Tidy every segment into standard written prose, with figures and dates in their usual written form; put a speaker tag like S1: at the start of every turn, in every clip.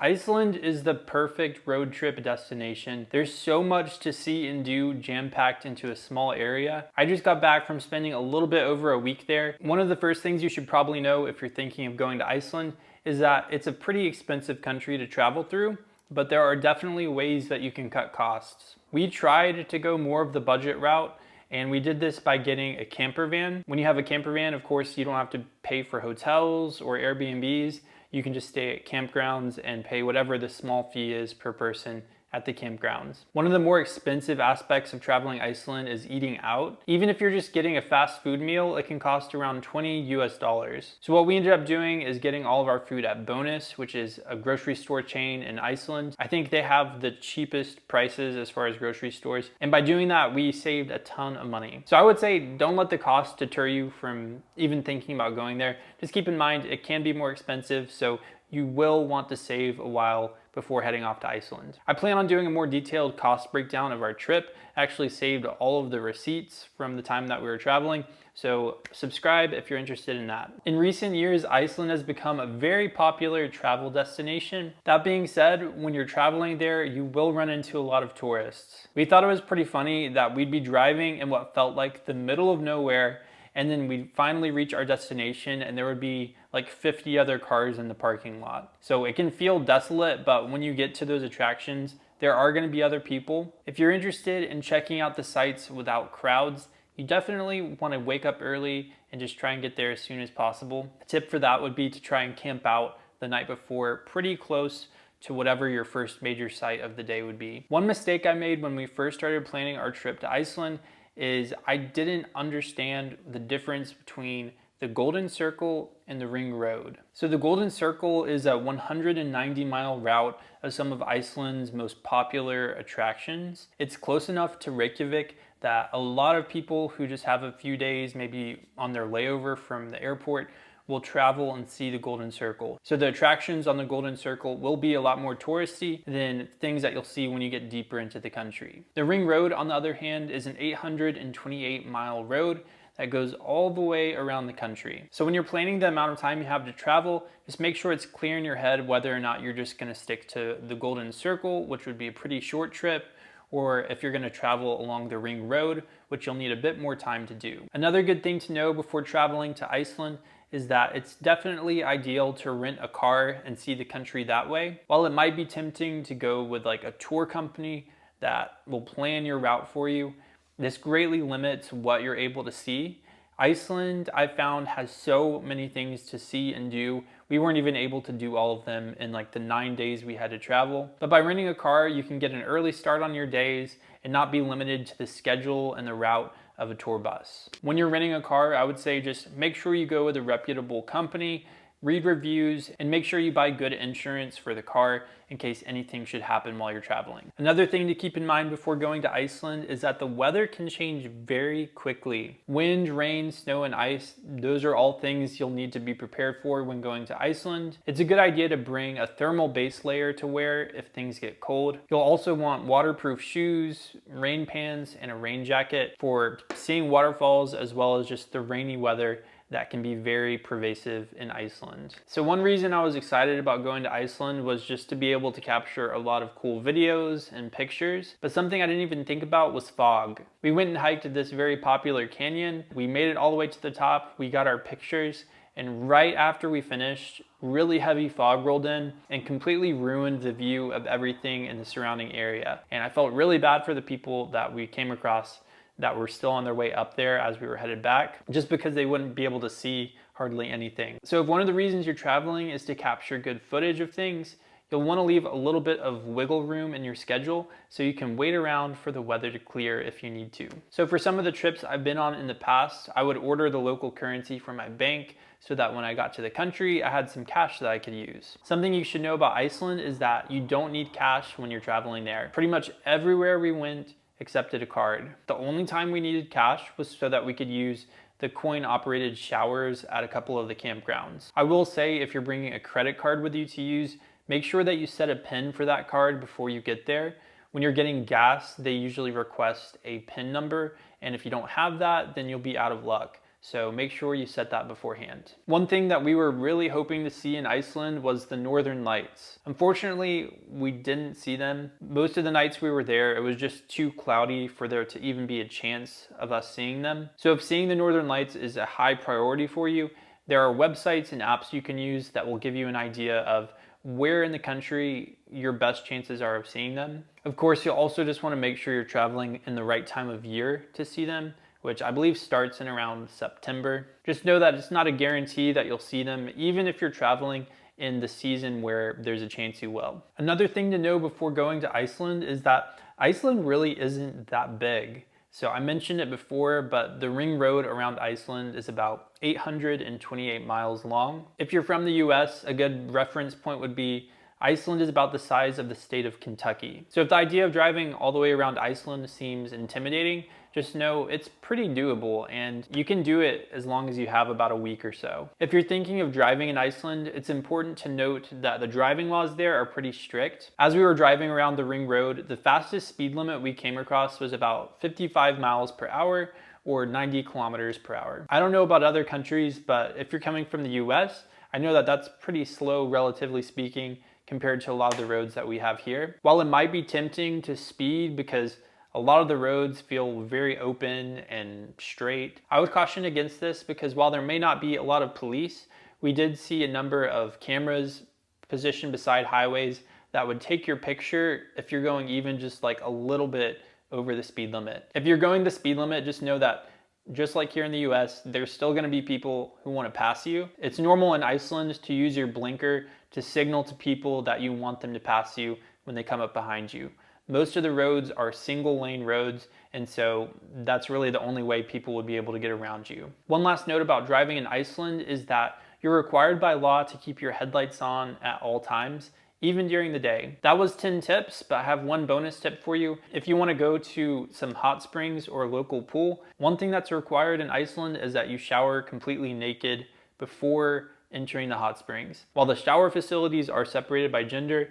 S1: Iceland is the perfect road trip destination. There's so much to see and do jam-packed into a small area. I just got back from spending a little bit over a week there. One of the first things you should probably know if you're thinking of going to Iceland is that it's a pretty expensive country to travel through, but there are definitely ways that you can cut costs. We tried to go more of the budget route, and we did this by getting a camper van. When you have a camper van, of course, you don't have to pay for hotels or Airbnbs. You can just stay at campgrounds and pay whatever the small fee is per person at the campgrounds. One of the more expensive aspects of traveling Iceland is eating out. Even if you're just getting a fast food meal, it can cost around $20 US. So what we ended up doing is getting all of our food at Bonus, which is a grocery store chain in Iceland. I think they have the cheapest prices as far as grocery stores. And by doing that, we saved a ton of money. So I would say don't let the cost deter you from even thinking about going there. Just keep in mind it can be more expensive, so you will want to save a while before heading off to Iceland. I plan on doing a more detailed cost breakdown of our trip. I actually saved all of the receipts from the time that we were traveling, so subscribe if you're interested in that. In recent years, Iceland has become a very popular travel destination. That being said, when you're traveling there, you will run into a lot of tourists. We thought it was pretty funny that we'd be driving in what felt like the middle of nowhere, and then we'd finally reach our destination and there would be like 50 other cars in the parking lot. So it can feel desolate, but when you get to those attractions, there are going to be other people. If you're interested in checking out the sites without crowds, you definitely want to wake up early and just try and get there as soon as possible. A tip for that would be to try and camp out the night before, pretty close to whatever your first major site of the day would be. One mistake I made when we first started planning our trip to Iceland is I didn't understand the difference between the Golden Circle and the Ring Road. So the Golden Circle is a 190-mile route of some of Iceland's most popular attractions. It's close enough to Reykjavik that a lot of people who just have a few days, maybe on their layover from the airport, will travel and see the Golden Circle. So the attractions on the Golden Circle will be a lot more touristy than things that you'll see when you get deeper into the country. The Ring Road, on the other hand, is an 828-mile road that goes all the way around the country. So when you're planning the amount of time you have to travel, just make sure it's clear in your head whether or not you're just gonna stick to the Golden Circle, which would be a pretty short trip, or if you're gonna travel along the Ring Road, which you'll need a bit more time to do. Another good thing to know before traveling to Iceland is that it's definitely ideal to rent a car and see the country that way. While it might be tempting to go with like a tour company that will plan your route for you, this greatly limits what you're able to see. Iceland, I found, has so many things to see and do. We weren't even able to do all of them in like the 9 days we had to travel. But by renting a car, you can get an early start on your days and not be limited to the schedule and the route of a tour bus. When you're renting a car, I would say just make sure you go with a reputable company, read reviews, and make sure you buy good insurance for the car in case anything should happen while you're traveling. Another thing to keep in mind before going to Iceland is that the weather can change very quickly. Wind, rain, snow, and ice, those are all things you'll need to be prepared for when going to Iceland. It's a good idea to bring a thermal base layer to wear if things get cold. You'll also want waterproof shoes, rain pants, and a rain jacket for seeing waterfalls as well as just the rainy weather that can be very pervasive in Iceland. So one reason I was excited about going to Iceland was just to be able to capture a lot of cool videos and pictures, but something I didn't even think about was fog. We went and hiked this very popular canyon. We made it all the way to the top. We got our pictures, and right after we finished, really heavy fog rolled in and completely ruined the view of everything in the surrounding area. And I felt really bad for the people that we came across that were still on their way up there as we were headed back, just because they wouldn't be able to see hardly anything. So if one of the reasons you're traveling is to capture good footage of things, you'll want to leave a little bit of wiggle room in your schedule so you can wait around for the weather to clear if you need to. So for some of the trips I've been on in the past, I would order the local currency from my bank so that when I got to the country, I had some cash that I could use. Something you should know about Iceland is that you don't need cash when you're traveling there. Pretty much everywhere we went, accepted a card. The only time we needed cash was so that we could use the coin-operated showers at a couple of the campgrounds. I will say if you're bringing a credit card with you to use, make sure that you set a PIN for that card before you get there. When you're getting gas, they usually request a PIN number, and if you don't have that, then you'll be out of luck. so make sure you set that beforehand. One thing that we were really hoping to see in Iceland was the northern lights. Unfortunately, we didn't see them. Most of the nights we were there, it was just too cloudy for there to even be a chance of us seeing them. So if seeing the northern lights is a high priority for you, there are websites and apps you can use that will give you an idea of where in the country your best chances are of seeing them. Of course, you'll also just want to make sure you're traveling in the right time of year to see them, which I believe starts in around September. Just know that it's not a guarantee that you'll see them, even if you're traveling in the season where there's a chance you will. Another thing to know before going to Iceland is that Iceland really isn't that big. So I mentioned it before, but the ring road around Iceland is about 828 miles long. If you're from the US, a good reference point would be Iceland is about the size of the state of Kentucky. So if the idea of driving all the way around Iceland seems intimidating, just know it's pretty doable and you can do it as long as you have about a week or so. If you're thinking of driving in Iceland, it's important to note that the driving laws there are pretty strict. As we were driving around the ring road, the fastest speed limit we came across was about 55 miles per hour or 90 kilometers per hour. I don't know about other countries, but if you're coming from the US, I know that that's pretty slow, relatively speaking, compared to a lot of the roads that we have here. While it might be tempting to speed because a lot of the roads feel very open and straight, I would caution against this because while there may not be a lot of police, we did see a number of cameras positioned beside highways that would take your picture if you're going even just like a little bit over the speed limit. If you're going the speed limit, just know that just like here in the US, there's still gonna be people who wanna pass you. It's normal in Iceland to use your blinker to signal to people that you want them to pass you when they come up behind you. Most of the roads are single lane roads, and so that's really the only way people would be able to get around you. One last note about driving in Iceland is that you're required by law to keep your headlights on at all times, even during the day. That was 10 tips, but I have one bonus tip for you. If you want to go to some hot springs or a local pool, one thing that's required in Iceland is that you shower completely naked before entering the hot springs. While the shower facilities are separated by gender,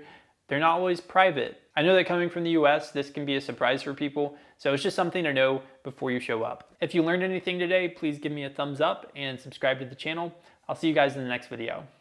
S1: they're not always private. I know that coming from the US, this can be a surprise for people, so it's just something to know before you show up. If you learned anything today, please give me a thumbs up and subscribe to the channel. I'll see you guys in the next video.